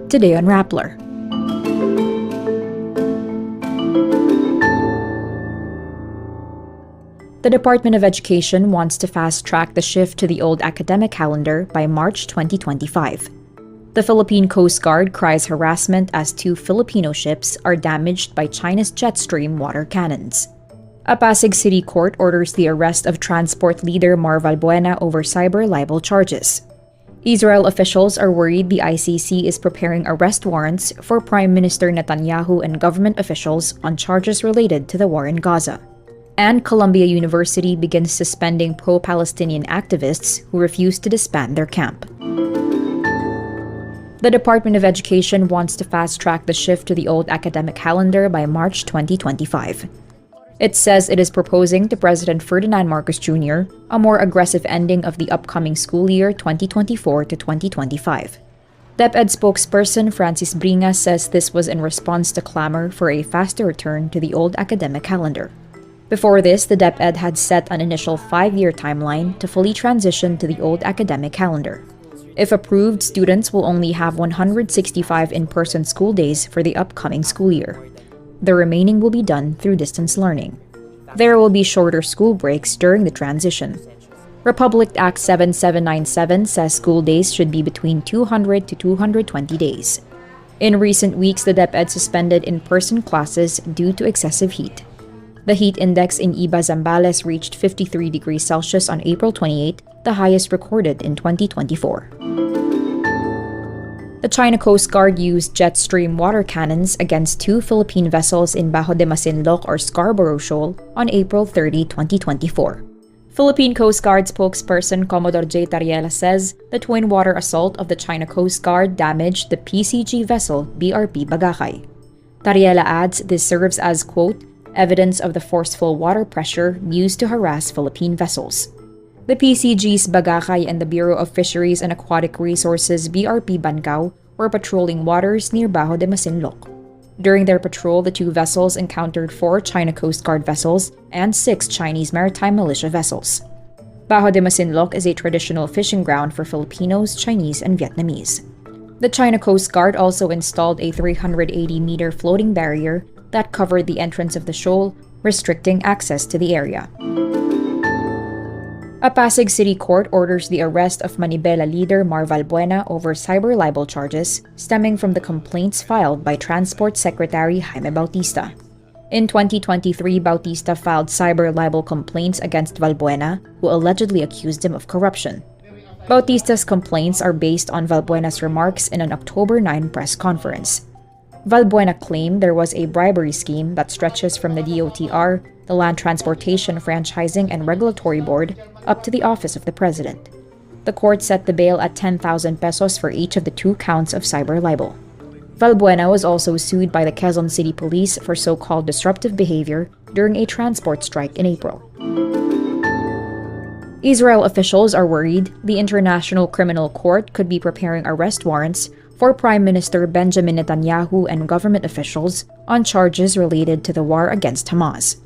Today on Rappler. The Department of Education wants to fast-track the shift to the old academic calendar by March 2025. The Philippine Coast Guard cries harassment as 2 Filipino ships are damaged by China's jet stream water cannons. A Pasig City court orders the arrest of transport leader Mar Valbuena over cyber libel charges. Israel officials are worried the ICC is preparing arrest warrants for Prime Minister Netanyahu and government officials on charges related to the war in Gaza. And Columbia University begins suspending pro-Palestinian activists who refuse to disband their camp. The Department of Education wants to fast-track the shift to the old academic calendar by March 2025. It says it is proposing to President Ferdinand Marcos Jr. a more aggressive ending of the upcoming school year 2024 to 2025. DepEd spokesperson Francis Bringas says this was in response to clamor for a faster return to the old academic calendar. Before this, the DepEd had set an initial 5-year timeline to fully transition to the old academic calendar. If approved, students will only have 165 in-person school days for the upcoming school year. The remaining will be done through distance learning. There will be shorter school breaks during the transition. Republic Act 7797 says school days should be between 200 to 220 days. In recent weeks, the DepEd suspended in-person classes due to excessive heat. The heat index in Iba, Zambales reached 53 degrees Celsius on April 28, the highest recorded in 2024. The China Coast Guard used jet stream water cannons against 2 Philippine vessels in Bajo de Masinloc or Scarborough Shoal on April 30, 2024. Philippine Coast Guard spokesperson Commodore J. Tariela says the twin water assault of the China Coast Guard damaged the PCG vessel BRP Bagakay. Tariela adds this serves as, quote, evidence of the forceful water pressure used to harass Philippine vessels. The PCG's Bagakay and the Bureau of Fisheries and Aquatic Resources BRP Bancao were patrolling waters near Bajo de Masinloc. During their patrol, the 2 vessels encountered 4 China Coast Guard vessels and 6 Chinese maritime militia vessels. Bajo de Masinloc is a traditional fishing ground for Filipinos, Chinese, and Vietnamese. The China Coast Guard also installed a 380-meter floating barrier that covered the entrance of the shoal, restricting access to the area. A Pasig City court orders the arrest of Manibela leader Mar Valbuena over cyber libel charges stemming from the complaints filed by Transport Secretary Jaime Bautista. In 2023, Bautista filed cyber libel complaints against Valbuena, who allegedly accused him of corruption. Bautista's complaints are based on Valbuena's remarks in an October 9 press conference. Valbuena claimed there was a bribery scheme that stretches from the DOTR, the Land Transportation Franchising and Regulatory Board, up to the Office of the President. The court set the bail at 10,000 pesos for each of the 2 counts of cyber libel. Valbuena was also sued by the Quezon City Police for so-called disruptive behavior during a transport strike in April. Israel officials are worried the International Criminal Court could be preparing arrest warrants for Prime Minister Benjamin Netanyahu and government officials on charges related to the war against Hamas.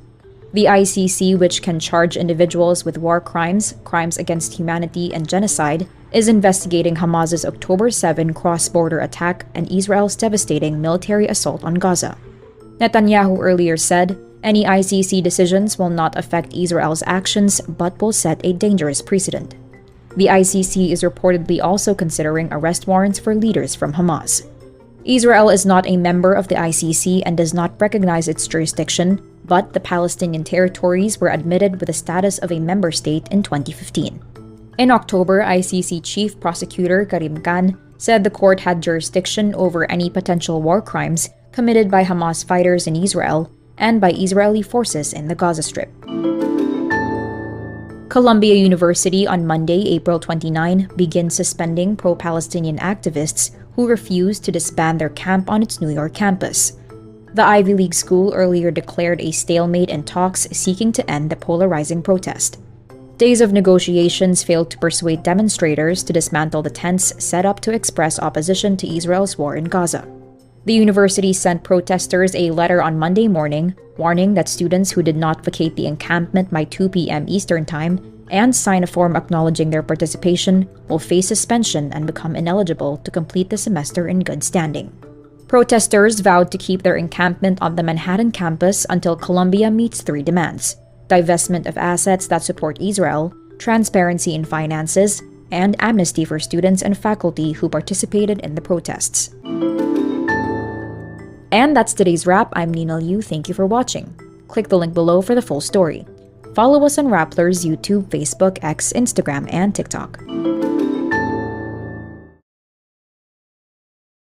The ICC, which can charge individuals with war crimes, crimes against humanity, and genocide, is investigating Hamas's October 7 cross-border attack and Israel's devastating military assault on Gaza. Netanyahu earlier said, any ICC decisions will not affect Israel's actions but will set a dangerous precedent. The ICC is reportedly also considering arrest warrants for leaders from Hamas. Israel is not a member of the ICC and does not recognize its jurisdiction, but the Palestinian territories were admitted with the status of a member state in 2015. In October, ICC Chief Prosecutor Karim Khan said the court had jurisdiction over any potential war crimes committed by Hamas fighters in Israel and by Israeli forces in the Gaza Strip. Columbia University on Monday, April 29, begins suspending pro-Palestinian activists who refuse to disband their camp on its New York campus. The Ivy League school earlier declared a stalemate in talks seeking to end the polarizing protest. Days of negotiations failed to persuade demonstrators to dismantle the tents set up to express opposition to Israel's war in Gaza. The university sent protesters a letter on Monday morning warning that students who did not vacate the encampment by 2 p.m. Eastern Time and sign a form acknowledging their participation will face suspension and become ineligible to complete the semester in good standing. Protesters vowed to keep their encampment on the Manhattan campus until Columbia meets 3 demands: divestment of assets that support Israel, transparency in finances, and amnesty for students and faculty who participated in the protests. And that's today's wrap. I'm Nina Liu. Thank you for watching. Click the link below for the full story. Follow us on Rappler's YouTube, Facebook, X, Instagram, and TikTok.